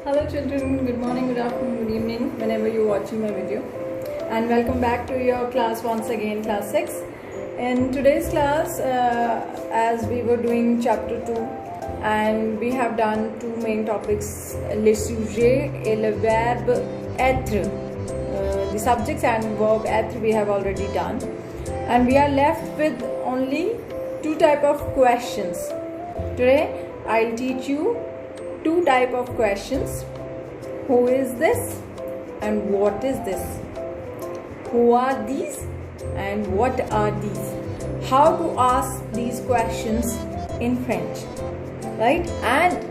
Hello children, good morning, good afternoon, good evening, whenever you're watching my video. And welcome back to your class once again, class 6. In today's class, as we were doing chapter 2, and we have done two main topics, le sujet et le verbe être. The subjects and verb être we have already done. And we are left with only two type of questions. Today, I'll teach you two type of questions. Who is this and what is this? Who are these and what are these? How to ask these questions in French, right? And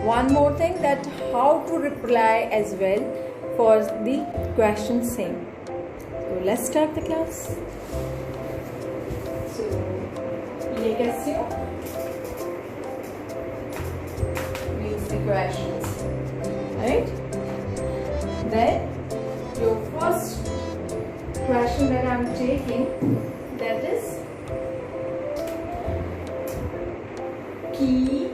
one more thing, that how to reply as well for the question same. So let's start the class. So les questions questions, right? Then your first question that I'm taking, that is qui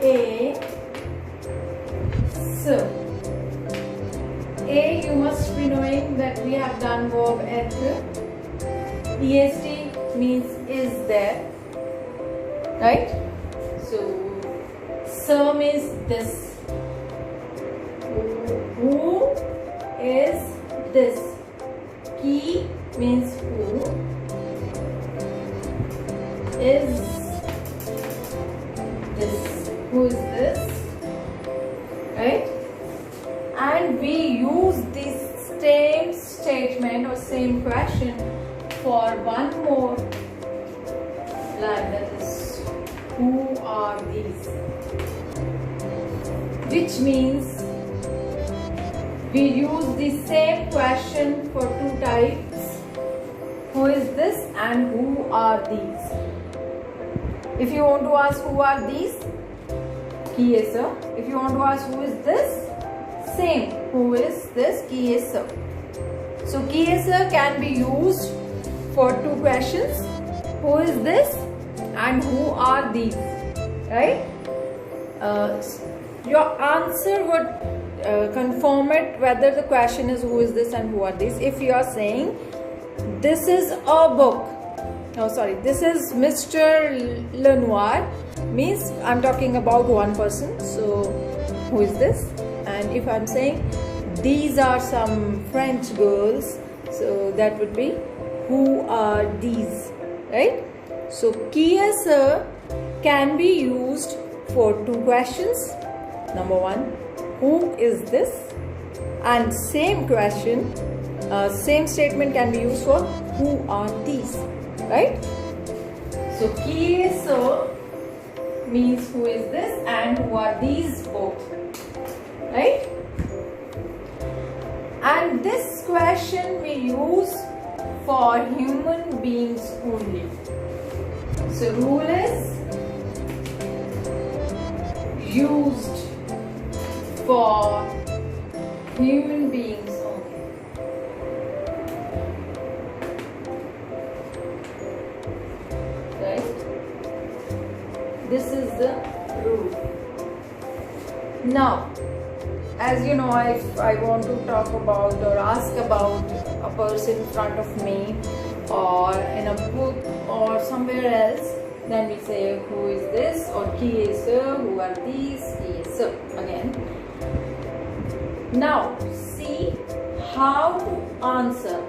est ce. A, you must be knowing that we have done verb être. est means is there, right? So ce means this. Who is this? Qui means who. Is this? Who is this? Right? And we use this same statement or same question for one more line, that is who are these, which means we use the same question for two types, who is this and who are these. If you want to ask who are these, qui est ce. If you want to ask who is this, same, who is this, qui est ce. So qui est ce can be used for two questions, who is this and who are these, right? Your answer would confirm it whether the question is who is this and who are these. If you are saying this is a book, this is Mr. Lenoir, means I'm talking about one person, so who is this? And if I'm saying these are some French girls, so that would be who are these, right? So qui est ce can be used for two questions. Number one, who is this? And same question, same statement can be used for who are these, right? So qui est ce means who is this and who are these both, right? And this question we use for human beings only. So rule is used for human beings only. Right? This is the rule. Now, as you know, if I want to talk about or ask about a person in front of me or in a book or somewhere else, then we say who is this or qui est ce, who are these, qui est ce again. Now see how to answer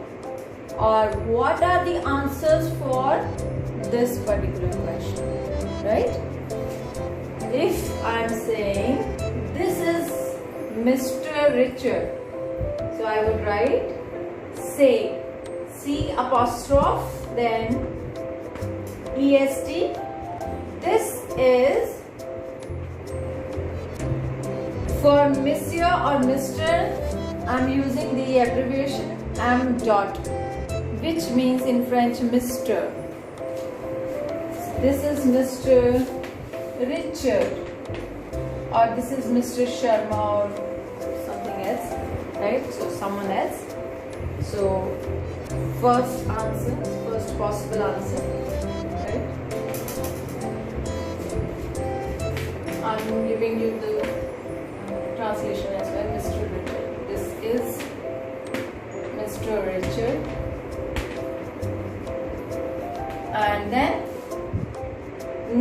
or what are the answers for this particular question, right? If I am saying this is Mr. Richard, so I would write say, C apostrophe, then EST. This is for Monsieur or Mr. I'm using the abbreviation M dot, which means in French Mr. This is Mr. Richard, or this is Mr. Sharma or something else, right? So someone else. So first answer, first possible answer, right? giving you the translation as well. Mr. Richard. This is Mr. Richard. And then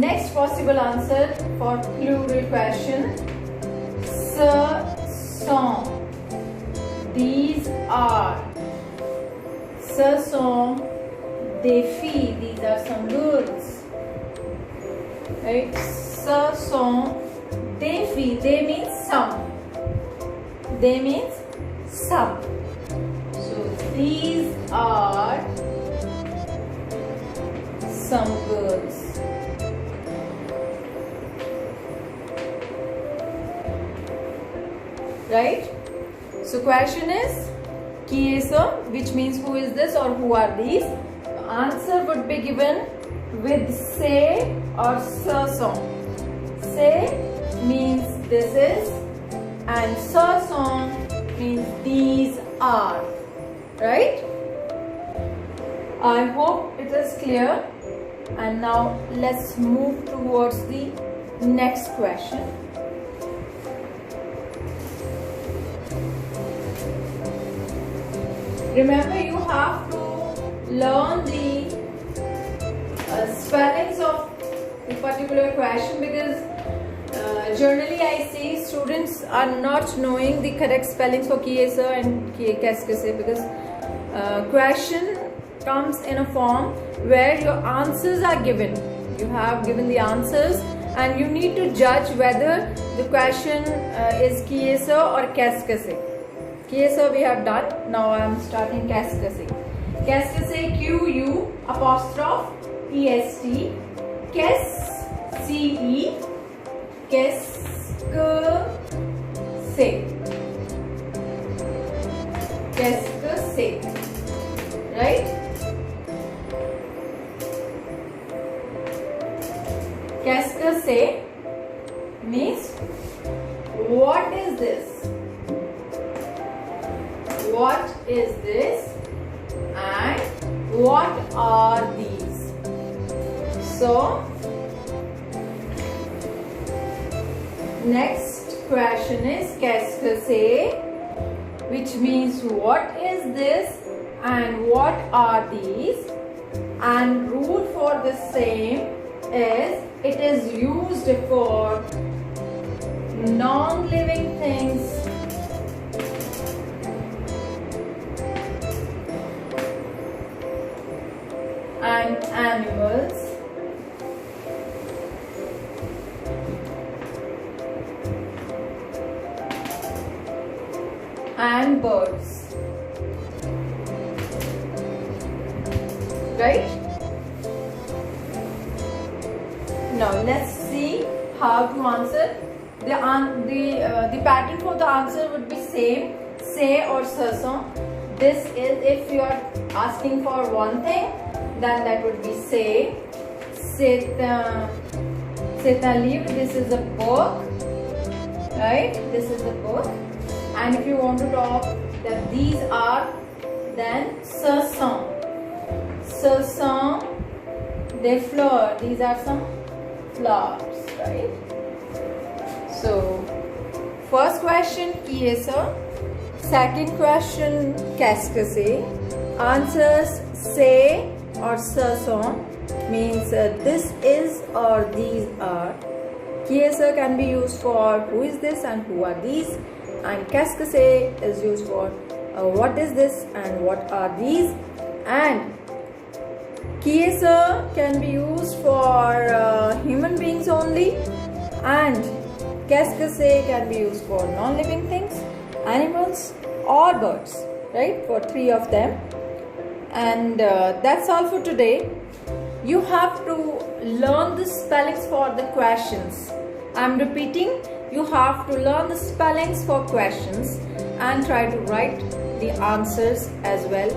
next possible answer for plural question, ce sont. These are. Ce sont des filles. These are some girls. Right? Ce sont des filles. They means some. They means some. So these are some girls. Right? So question is qui est ce, which means who is this or who are these. The answer would be given with c'est or ce sont. C'est means this is and ce sont means these are. Right? I hope it is clear. And now let's move towards the next question. Remember, you have to learn the spellings of the particular question, because generally I see students are not knowing the correct spellings for qui est ce and qu'est-ce que c'est, because question comes in a form where your answers are given. You have given the answers and you need to judge whether the question is qui est ce or qu'est-ce que c'est. Qui est ce we have done. Now I am starting qu'est-ce que c'est. Qu'est-ce que c'est? Q-U apostrophe E-S-T. Qu'est-ce C-E. Qu'est-ce que c'est? Qu'est-ce que c'est? Right? Qu'est-ce que c'est means what is this? What is this and what are these? So next question is qu'est-ce que c'est, which means what is this and what are these, and rule for the same is it is used for non-living things and animals and birds. Right? Now let's see how to answer. The pattern for the answer would be same, c'est or ce sont. This is if you are asking for one thing, then that would be c'est. C'est un livre. This is a book. Right? This is a book. And if you want to talk that these are, then ce sont. Ce sont des fleurs. These are some flowers. Right? So first question qui est ce? Second question qu'est-ce que c'est? Answers c'est or ce sont means this is or these are. Qui est ce can be used for who is this and who are these, and qu'est-ce que c'est is used for what is this and what are these, and qui est ce can be used for human beings only, and qu'est-ce que c'est can be used for non-living things, animals or birds, right? For three of them. And that's all for today. You have to learn the spellings for the questions. I'm repeating, you have to learn the spellings for questions and try to write the answers as well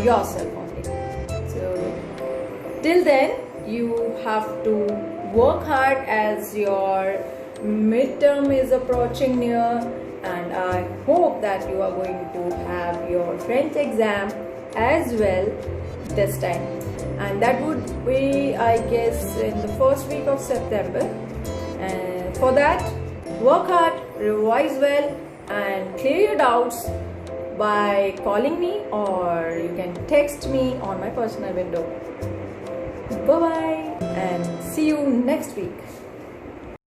yourself only. So till then, you have to work hard as your midterm is approaching near, and I hope that you are going to have your French exam as well this time, and that would be, I guess, in the first week of September. And for that, work hard, revise well, and clear your doubts by calling me, or you can text me on my personal window. Bye bye and see you next week.